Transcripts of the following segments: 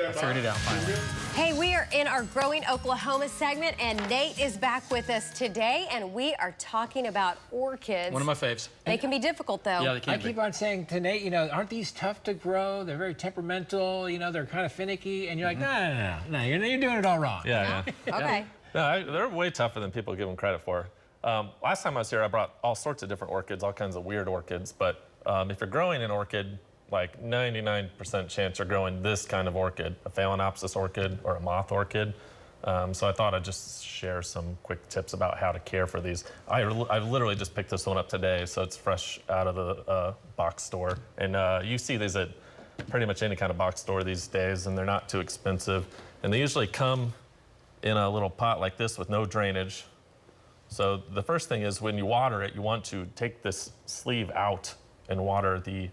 I figured it out finally. Hey, we are in our Growing Oklahoma segment, and Nate is back with us today, and we are talking about orchids. One of my faves. They can be difficult, though. Yeah, they can I keep on saying to Nate, you know, aren't these tough to grow? They're very temperamental, you know, they're kind of finicky, and you're like, no, you're doing it all wrong. Yeah. Okay. No, they're way tougher than people give them credit for. Last time I was here, I brought all sorts of different orchids, all kinds of weird orchids. But if you're growing an orchid, like 99% chance you're growing this kind of orchid, a Phalaenopsis orchid or a moth orchid. So I thought I'd just share some quick tips about how to care for these. I literally just picked this one up today, so it's fresh out of the box store. And you see these at pretty much any kind of box store these days, and they're not too expensive. And they usually come in a little pot like this with no drainage. So the first thing is when you water it, you want to take this sleeve out and water the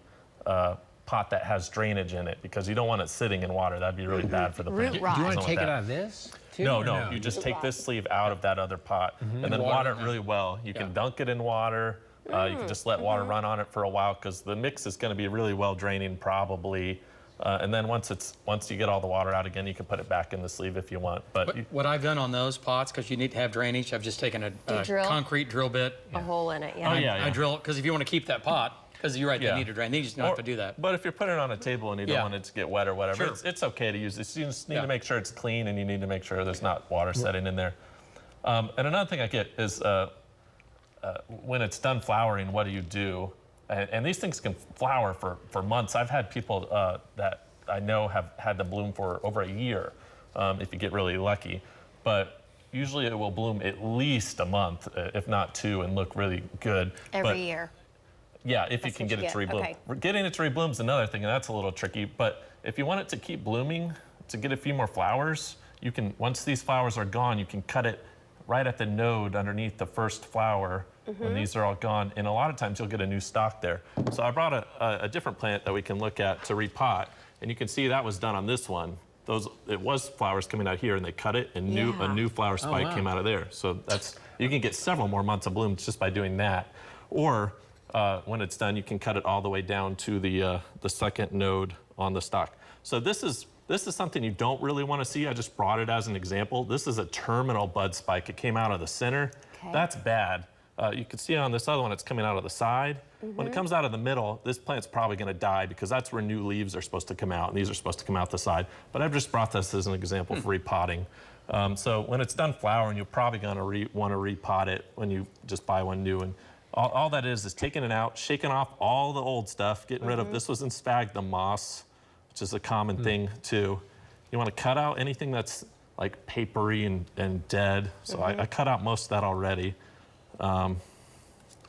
pot that has drainage in it, because you don't want it sitting in water. That'd be really bad for the plant. Root rot. Do you want to take it out of this, too? No, you just take this sleeve out of that other pot and then water it really well. You can dunk it in water. You can just let water run on it for a while, because the mix is going to be really well draining probably. And then once you get all the water out again, you can put it back in the sleeve if you want. But what I've done on those pots, because you need to have drainage, I've just taken a concrete drill bit. A hole in it, yeah. Oh, yeah. I drill, because if you want to keep that pot, because you're right, they need to drain. You just don't have to do that. But if you're putting it on a table and you don't want it to get wet or whatever, it's okay to use this. You just need to make sure it's clean, and you need to make sure there's not water setting in there. And another thing I get is when it's done flowering, what do you do? And these things can flower for months. I've had people that I know have had them bloom for over a year, if you get really lucky. But usually it will bloom at least a month, if not two, and look really good. Every year. Yeah, if you can get it to rebloom. Okay. Getting it to rebloom is another thing, and that's a little tricky. But if you want it to keep blooming, to get a few more flowers, you can, once these flowers are gone, you can cut it right at the node underneath the first flower when these are all gone. And a lot of times you'll get a new stalk there. So I brought a different plant that we can look at to repot. And you can see that was done on this one. It was flowers coming out here, and they cut it, and a new flower spike came out of there. So you can get several more months of blooms just by doing that. Or when it's done, you can cut it all the way down to the second node on the stalk. So this is something you don't really want to see. I just brought it as an example. This is a terminal bud spike. It came out of the center. Okay. That's bad. You can see on this other one, it's coming out of the side. When it comes out of the middle, this plant's probably going to die, because that's where new leaves are supposed to come out, and these are supposed to come out the side. But I've just brought this as an example for repotting. So when it's done flowering, you're probably going to want to repot it when you just buy one new. And all that is taking it out, shaking off all the old stuff, getting rid of, this was in sphagnum moss, which is a common thing too. You want to cut out anything that's like papery and dead. So I cut out most of that already. I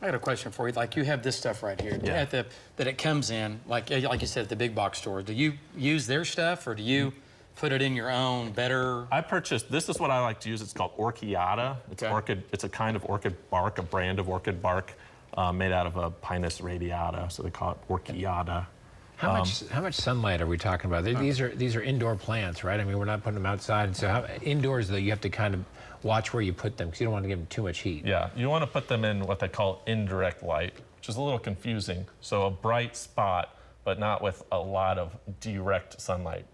got a question for you. Like, you have this stuff right here that it comes in, like you said, at the big box stores. Do you use their stuff, or do you put it in your own better? I purchased, this is what I like to use. It's called Orchiata. It's a kind of orchid bark, a brand of orchid bark made out of a Pinus radiata, so they call it Orchiata. How much sunlight are we talking about? These are indoor plants, right? I mean, we're not putting them outside. So indoors, though, you have to kind of watch where you put them, because you don't want to give them too much heat. Yeah, you want to put them in what they call indirect light, which is a little confusing. So a bright spot, but not with a lot of direct sunlight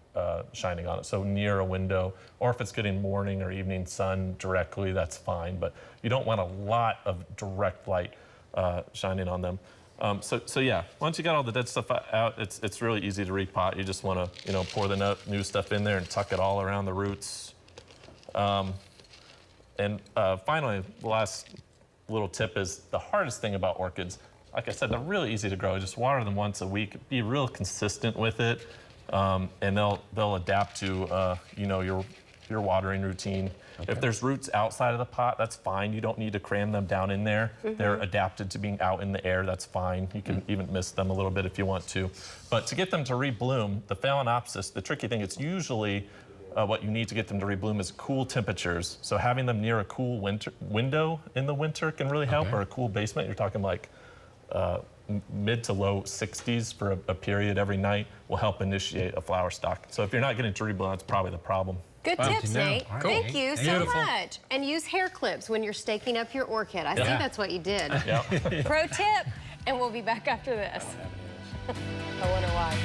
shining on it. So near a window, or if it's getting morning or evening sun directly, that's fine. But you don't want a lot of direct light shining on them. So yeah, once you got all the dead stuff out, it's really easy to repot. You just want to pour the new stuff in there and tuck it all around the roots. And finally, the last little tip is the hardest thing about orchids. Like I said, they're really easy to grow. Just water them once a week. Be real consistent with it, and they'll adapt to your watering routine. Okay. If there's roots outside of the pot, that's fine. You don't need to cram them down in there. They're adapted to being out in the air. That's fine. You can even mist them a little bit if you want to. But to get them to rebloom, the Phalaenopsis, the tricky thing, it's usually what you need to get them to rebloom is cool temperatures. So having them near a cool window in the winter can really help, or a cool basement. You're talking like mid to low 60s for a period every night will help initiate a flower stalk. So if you're not getting to rebloom, that's probably the problem. Good tips, Nate. Right. Thank you so much. And use hair clips when you're staking up your orchid. I think that's what you did. Pro tip, and we'll be back after this. I wonder why.